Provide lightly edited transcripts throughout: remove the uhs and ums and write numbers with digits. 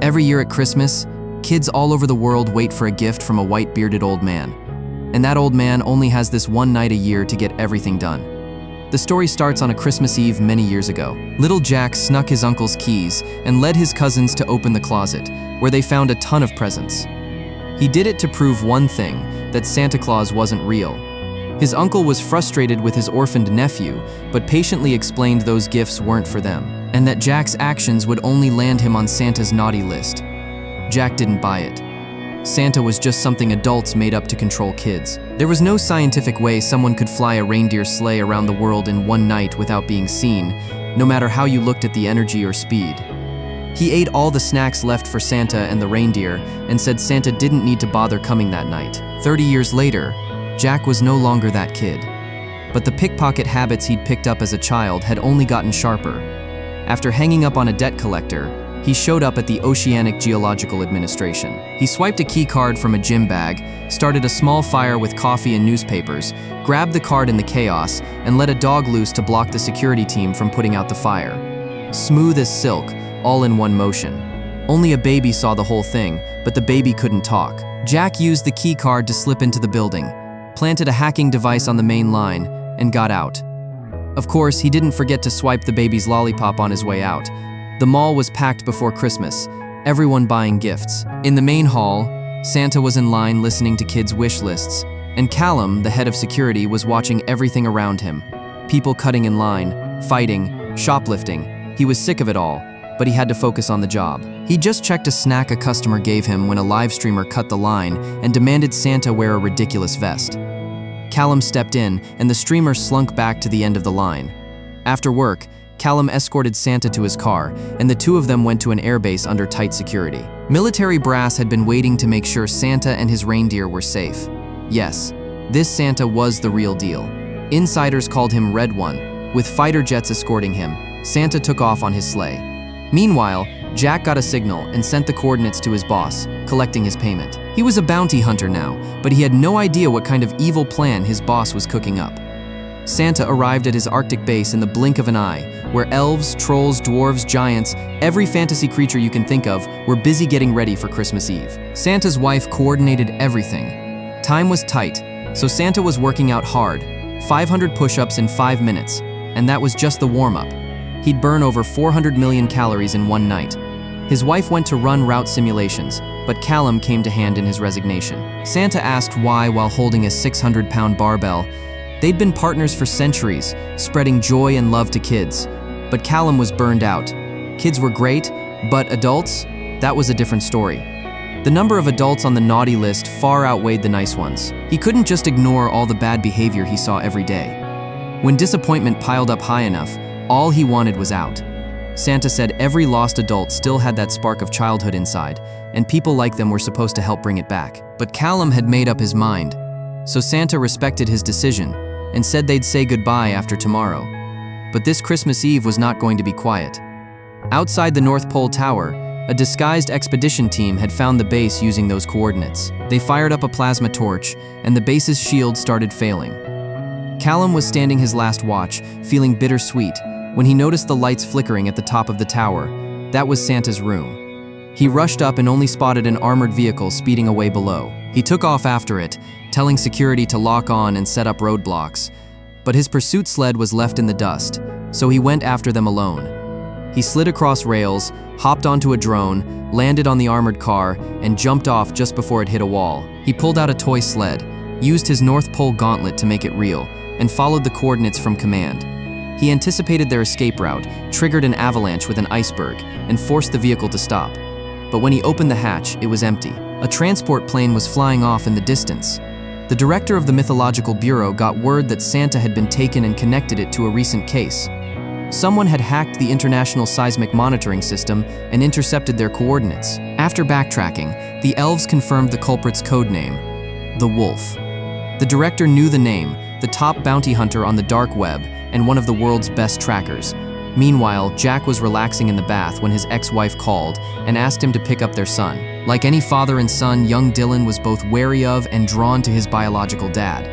Every year at Christmas, kids all over the world wait for a gift from a white-bearded old man. And that old man only has this one night a year to get everything done. The story starts on a Christmas Eve many years ago. Little Jack snuck his uncle's keys and led his cousins to open the closet, where they found a ton of presents. He did it to prove one thing, that Santa Claus wasn't real. His uncle was frustrated with his orphaned nephew, but patiently explained those gifts weren't for them, and that Jack's actions would only land him on Santa's naughty list. Jack didn't buy it. Santa was just something adults made up to control kids. There was no scientific way someone could fly a reindeer sleigh around the world in one night without being seen, no matter how you looked at the energy or speed. He ate all the snacks left for Santa and the reindeer and said Santa didn't need to bother coming that night. 30 years later, Jack was no longer that kid. But the pickpocket habits he'd picked up as a child had only gotten sharper. After hanging up on a debt collector, he showed up at the Oceanic Geological Administration. He swiped a key card from a gym bag, started a small fire with coffee and newspapers, grabbed the card in the chaos, and let a dog loose to block the security team from putting out the fire. Smooth as silk, all in one motion. Only a baby saw the whole thing, but the baby couldn't talk. Jack used the key card to slip into the building, planted a hacking device on the main line, and got out. Of course, he didn't forget to swipe the baby's lollipop on his way out. The mall was packed before Christmas, everyone buying gifts. In the main hall, Santa was in line listening to kids' wish lists, and Callum, the head of security, was watching everything around him. People cutting in line, fighting, shoplifting. He was sick of it all, but he had to focus on the job. He just checked a snack a customer gave him when a live streamer cut the line and demanded Santa wear a ridiculous vest. Callum stepped in, and the streamer slunk back to the end of the line. After work, Callum escorted Santa to his car, and the two of them went to an airbase under tight security. Military brass had been waiting to make sure Santa and his reindeer were safe. Yes, this Santa was the real deal. Insiders called him Red One, with fighter jets escorting him. Santa took off on his sleigh. Meanwhile, Jack got a signal and sent the coordinates to his boss, collecting his payment. He was a bounty hunter now, but he had no idea what kind of evil plan his boss was cooking up. Santa arrived at his Arctic base in the blink of an eye, where elves, trolls, dwarves, giants, every fantasy creature you can think of, were busy getting ready for Christmas Eve. Santa's wife coordinated everything. Time was tight, so Santa was working out hard, 500 push-ups in 5 minutes, and that was just the warm-up. He'd burn over 400 million calories in one night. His wife went to run route simulations, but Callum came to hand in his resignation. Santa asked why while holding a 600-pound barbell. They'd been partners for centuries, spreading joy and love to kids. But Callum was burned out. Kids were great, but adults? That was a different story. The number of adults on the naughty list far outweighed the nice ones. He couldn't just ignore all the bad behavior he saw every day. When disappointment piled up high enough, all he wanted was out. Santa said every lost adult still had that spark of childhood inside, and people like them were supposed to help bring it back. But Callum had made up his mind, so Santa respected his decision and said they'd say goodbye after tomorrow. But this Christmas Eve was not going to be quiet. Outside the North Pole Tower, a disguised expedition team had found the base using those coordinates. They fired up a plasma torch, and the base's shield started failing. Callum was standing his last watch, feeling bittersweet, when he noticed the lights flickering at the top of the tower. That was Santa's room. He rushed up and only spotted an armored vehicle speeding away below. He took off after it, telling security to lock on and set up roadblocks. But his pursuit sled was left in the dust, so he went after them alone. He slid across rails, hopped onto a drone, landed on the armored car, and jumped off just before it hit a wall. He pulled out a toy sled, used his North Pole gauntlet to make it real, and followed the coordinates from command. He anticipated their escape route, triggered an avalanche with an iceberg, and forced the vehicle to stop. But when he opened the hatch, it was empty. A transport plane was flying off in the distance. The director of the Mythological Bureau got word that Santa had been taken and connected it to a recent case. Someone had hacked the International Seismic Monitoring System and intercepted their coordinates. After backtracking, the elves confirmed the culprit's codename, the Wolf. The director knew the name, the top bounty hunter on the dark web, and one of the world's best trackers. Meanwhile, Jack was relaxing in the bath when his ex-wife called and asked him to pick up their son. Like any father and son, young Dylan was both wary of and drawn to his biological dad.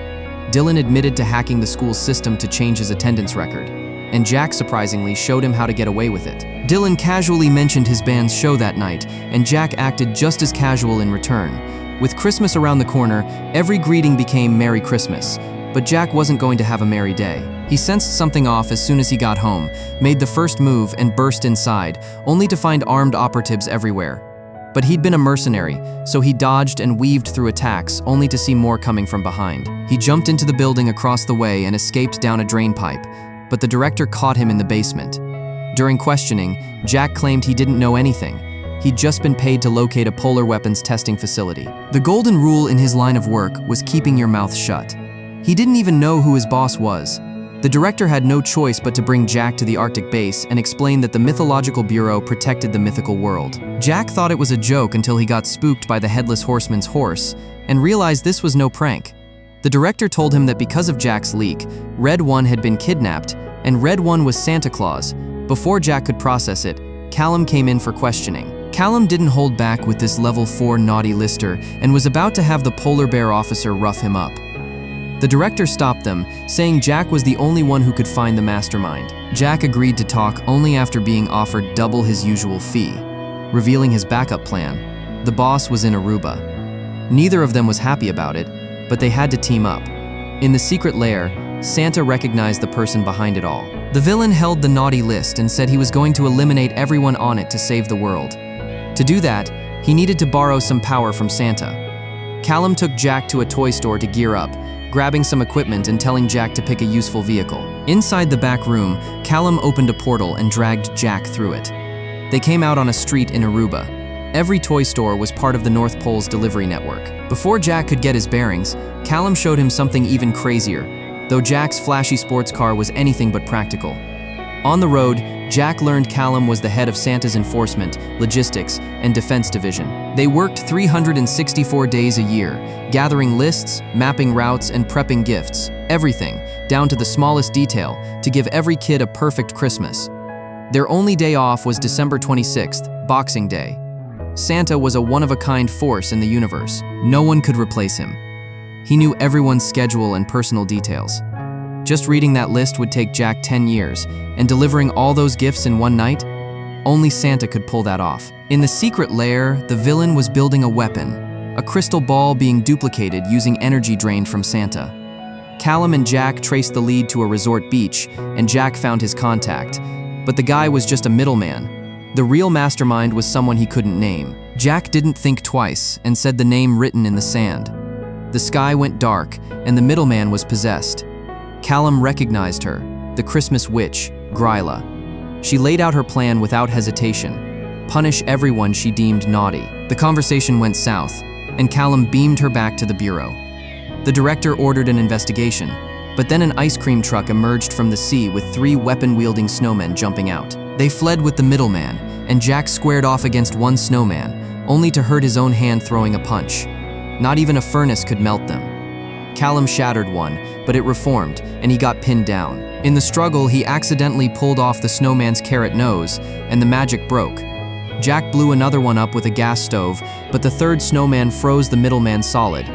Dylan admitted to hacking the school's system to change his attendance record. and Jack surprisingly showed him how to get away with it. Dylan casually mentioned his band's show that night, and Jack acted just as casual in return. With Christmas around the corner, every greeting became Merry Christmas, but Jack wasn't going to have a merry day. He sensed something off as soon as he got home, made the first move, and burst inside, only to find armed operatives everywhere. But he'd been a mercenary, so he dodged and weaved through attacks, only to see more coming from behind. He jumped into the building across the way and escaped down a drain pipe, but the director caught him in the basement. During questioning, Jack claimed he didn't know anything. He'd just been paid to locate a polar weapons testing facility. The golden rule in his line of work was keeping your mouth shut. He didn't even know who his boss was. The director had no choice but to bring Jack to the Arctic base and explain that the Mythological Bureau protected the mythical world. Jack thought it was a joke until he got spooked by the Headless Horseman's horse and realized this was no prank. The director told him that because of Jack's leak, Red One had been kidnapped, and Red One was Santa Claus. Before Jack could process it, Callum came in for questioning. Callum didn't hold back with this level 4 naughty lister and was about to have the polar bear officer rough him up. The director stopped them, saying Jack was the only one who could find the mastermind. Jack agreed to talk only after being offered double his usual fee, revealing his backup plan. The boss was in Aruba. Neither of them was happy about it, but they had to team up. In the secret lair, Santa recognized the person behind it all. The villain held the naughty list and said he was going to eliminate everyone on it to save the world. To do that, he needed to borrow some power from Santa. Callum took Jack to a toy store to gear up, grabbing some equipment and telling Jack to pick a useful vehicle. Inside the back room, Callum opened a portal and dragged Jack through it. They came out on a street in Aruba. Every toy store was part of the North Pole's delivery network. Before Jack could get his bearings, Callum showed him something even crazier, though Jack's flashy sports car was anything but practical. On the road, Jack learned Callum was the head of Santa's enforcement, logistics, and defense division. They worked 364 days a year, gathering lists, mapping routes, and prepping gifts, everything, down to the smallest detail, to give every kid a perfect Christmas. Their only day off was December 26th, Boxing Day. Santa was a one-of-a-kind force in the universe. No one could replace him. He knew everyone's schedule and personal details. Just reading that list would take Jack 10 years, and delivering all those gifts in one night? Only Santa could pull that off. In the secret lair, the villain was building a weapon, a crystal ball being duplicated using energy drained from Santa. Callum and Jack traced the lead to a resort beach, and Jack found his contact. But the guy was just a middleman. The real mastermind was someone he couldn't name. Jack didn't think twice and said the name written in the sand. The sky went dark, and the middleman was possessed. Callum recognized her, the Christmas witch, Gryla. She laid out her plan without hesitation: punish everyone she deemed naughty. The conversation went south, and Callum beamed her back to the bureau. The director ordered an investigation, but then an ice cream truck emerged from the sea with 3 weapon-wielding snowmen jumping out. They fled with the middleman, and Jack squared off against one snowman, only to hurt his own hand throwing a punch. Not even a furnace could melt them. Callum shattered one, but it reformed, and he got pinned down. In the struggle, he accidentally pulled off the snowman's carrot nose, and the magic broke. Jack blew another one up with a gas stove, but the third snowman froze the middleman solid.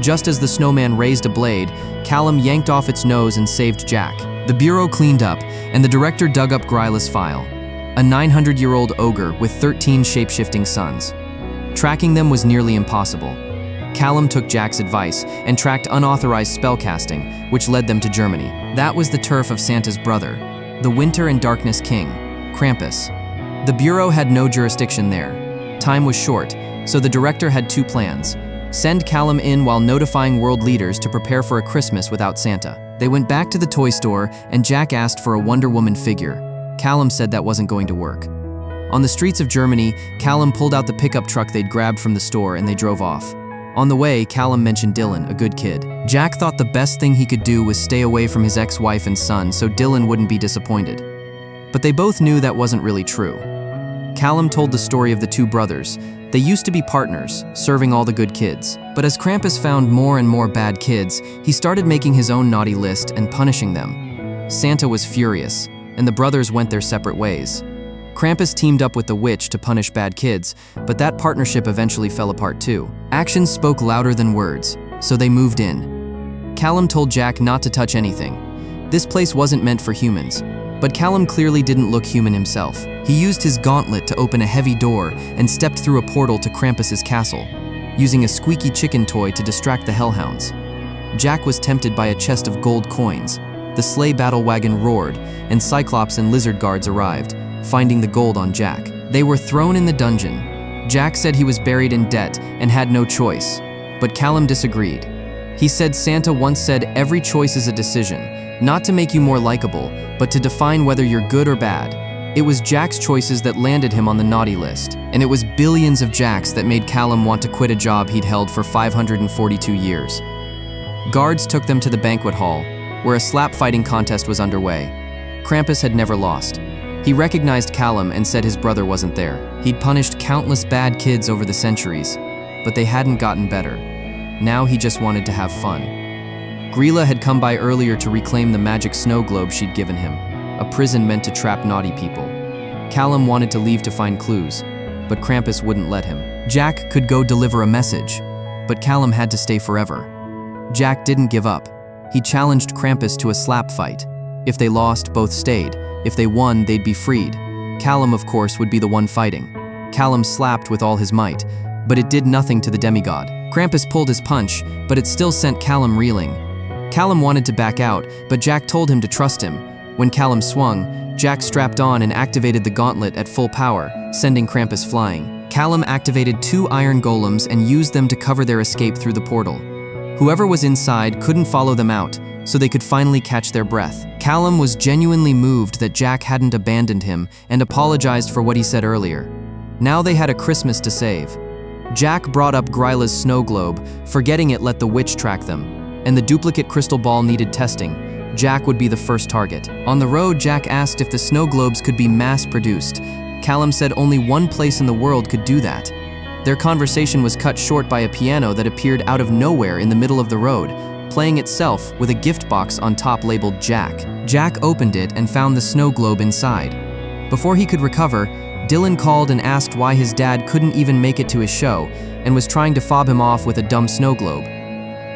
Just as the snowman raised a blade, Callum yanked off its nose and saved Jack. The bureau cleaned up, and the director dug up Gryla's file, a 900-year-old ogre with 13 shape-shifting sons. Tracking them was nearly impossible. Callum took Jack's advice and tracked unauthorized spellcasting, which led them to Germany. That was the turf of Santa's brother, the Winter and Darkness King, Krampus. The Bureau had no jurisdiction there. Time was short, so the director had 2 plans. Send Callum in while notifying world leaders to prepare for a Christmas without Santa. They went back to the toy store, and Jack asked for a Wonder Woman figure. Callum said that wasn't going to work. On the streets of Germany, Callum pulled out the pickup truck they'd grabbed from the store, and they drove off. On the way, Callum mentioned Dylan, a good kid. Jack thought the best thing he could do was stay away from his ex-wife and son so Dylan wouldn't be disappointed. But they both knew that wasn't really true. Callum told the story of the 2 brothers. They used to be partners, serving all the good kids. But as Krampus found more and more bad kids, he started making his own naughty list and punishing them. Santa was furious, and the brothers went their separate ways. Krampus teamed up with the witch to punish bad kids, but that partnership eventually fell apart too. Actions spoke louder than words, so they moved in. Callum told Jack not to touch anything. This place wasn't meant for humans. But Callum clearly didn't look human himself. He used his gauntlet to open a heavy door and stepped through a portal to Krampus's castle, using a squeaky chicken toy to distract the hellhounds. Jack was tempted by a chest of gold coins. The sleigh battle wagon roared, and Cyclops and Lizard Guards arrived, finding the gold on Jack. They were thrown in the dungeon. Jack said he was buried in debt and had no choice, but Callum disagreed. He said Santa once said every choice is a decision, not to make you more likable, but to define whether you're good or bad. It was Jack's choices that landed him on the naughty list, and it was billions of Jacks that made Callum want to quit a job he'd held for 542 years. Guards took them to the banquet hall, where a slap fighting contest was underway. Krampus had never lost. He recognized Callum and said his brother wasn't there. He'd punished countless bad kids over the centuries, but they hadn't gotten better. Now he just wanted to have fun. Grilla had come by earlier to reclaim the magic snow globe she'd given him, a prison meant to trap naughty people. Callum wanted to leave to find clues, but Krampus wouldn't let him. Jack could go deliver a message, but Callum had to stay forever. Jack didn't give up. He challenged Krampus to a slap fight. If they lost, both stayed. If they won, they'd be freed. Callum, of course, would be the one fighting. Callum slapped with all his might, but it did nothing to the demigod. Krampus pulled his punch, but it still sent Callum reeling. Callum wanted to back out, but Jack told him to trust him. When Callum swung, Jack strapped on and activated the gauntlet at full power, sending Krampus flying. Callum activated 2 iron golems and used them to cover their escape through the portal. Whoever was inside couldn't follow them out, so they could finally catch their breath. Callum was genuinely moved that Jack hadn't abandoned him and apologized for what he said earlier. Now they had a Christmas to save. Jack brought up Gryla's snow globe, forgetting it let the witch track them, and the duplicate crystal ball needed testing. Jack would be the first target. On the road, Jack asked if the snow globes could be mass-produced. Callum said only one place in the world could do that. Their conversation was cut short by a piano that appeared out of nowhere in the middle of the road, playing itself with a gift box on top labeled Jack. Jack opened it and found the snow globe inside. Before he could recover, Dylan called and asked why his dad couldn't even make it to his show and was trying to fob him off with a dumb snow globe.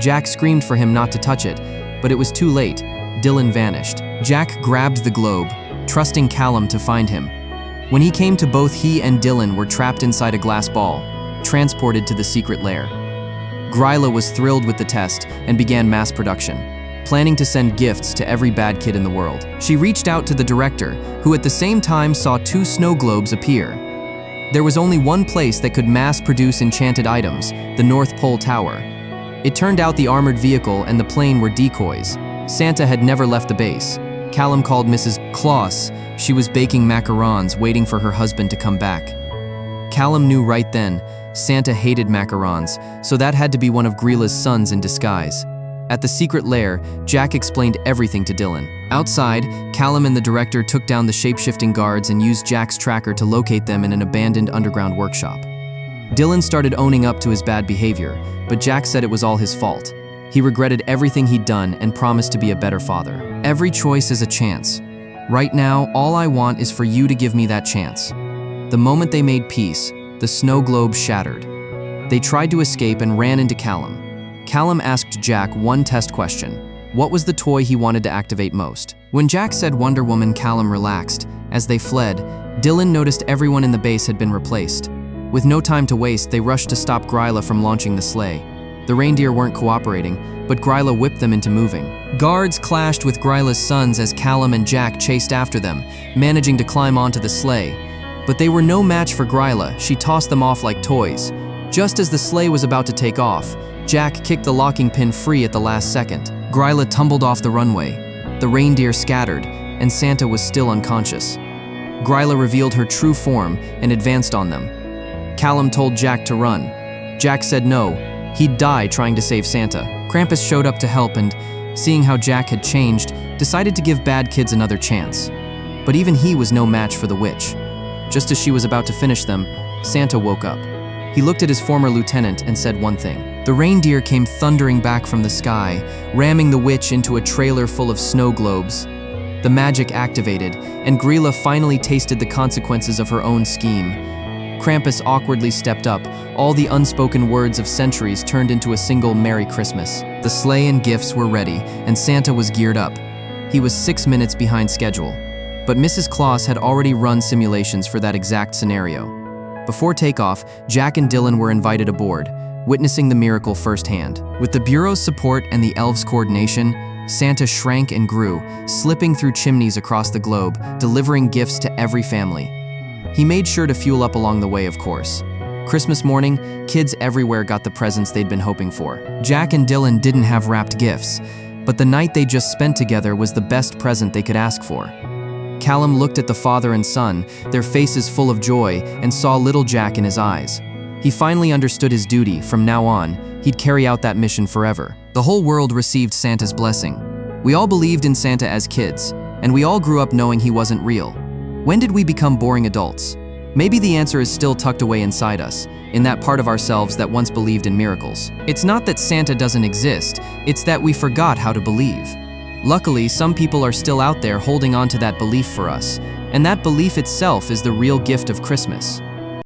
Jack screamed for him not to touch it, but it was too late. Dylan vanished. Jack grabbed the globe, trusting Callum to find him. When he came to, both he and Dylan were trapped inside a glass ball, transported to the secret lair. Gryla was thrilled with the test and began mass production, planning to send gifts to every bad kid in the world. She reached out to the director, who at the same time saw 2 snow globes appear. There was only one place that could mass produce enchanted items, the North Pole Tower. It turned out the armored vehicle and the plane were decoys. Santa had never left the base. Callum called Mrs. Claus. She was baking macarons, waiting for her husband to come back. Callum knew right then, Santa hated macarons, so that had to be one of Gryla's sons in disguise. At the secret lair, Jack explained everything to Dylan. Outside, Callum and the director took down the shape-shifting guards and used Jack's tracker to locate them in an abandoned underground workshop. Dylan started owning up to his bad behavior, but Jack said it was all his fault. He regretted everything he'd done and promised to be a better father. Every choice is a chance. Right now, all I want is for you to give me that chance. The moment they made peace, the snow globe shattered. They tried to escape and ran into Callum. Callum asked Jack one test question. What was the toy he wanted to activate most? When Jack said Wonder Woman, Callum relaxed. As they fled, Dylan noticed everyone in the base had been replaced. With no time to waste, they rushed to stop Gryla from launching the sleigh. The reindeer weren't cooperating, but Gryla whipped them into moving. Guards clashed with Gryla's sons as Callum and Jack chased after them, managing to climb onto the sleigh. But they were no match for Gryla. She tossed them off like toys. Just as the sleigh was about to take off, Jack kicked the locking pin free at the last second. Gryla tumbled off the runway. The reindeer scattered, and Santa was still unconscious. Gryla revealed her true form and advanced on them. Callum told Jack to run. Jack said no. He'd die trying to save Santa. Krampus showed up to help and, seeing how Jack had changed, decided to give bad kids another chance. But even he was no match for the witch. Just as she was about to finish them, Santa woke up. He looked at his former lieutenant and said one thing. The reindeer came thundering back from the sky, ramming the witch into a trailer full of snow globes. The magic activated, and Gryla finally tasted the consequences of her own scheme. Krampus awkwardly stepped up. All the unspoken words of centuries turned into a single Merry Christmas. The sleigh and gifts were ready, and Santa was geared up. He was 6 minutes behind schedule. But Mrs. Claus had already run simulations for that exact scenario. Before takeoff, Jack and Dylan were invited aboard, witnessing the miracle firsthand. With the Bureau's support and the elves' coordination, Santa shrank and grew, slipping through chimneys across the globe, delivering gifts to every family. He made sure to fuel up along the way, of course. Christmas morning, kids everywhere got the presents they'd been hoping for. Jack and Dylan didn't have wrapped gifts, but the night they just spent together was the best present they could ask for. Callum looked at the father and son, their faces full of joy, and saw little Jack in his eyes. He finally understood his duty. From now on, he'd carry out that mission forever. The whole world received Santa's blessing. We all believed in Santa as kids, and we all grew up knowing he wasn't real. When did we become boring adults? Maybe the answer is still tucked away inside us, in that part of ourselves that once believed in miracles. It's not that Santa doesn't exist, it's that we forgot how to believe. Luckily, some people are still out there holding on to that belief for us, and that belief itself is the real gift of Christmas.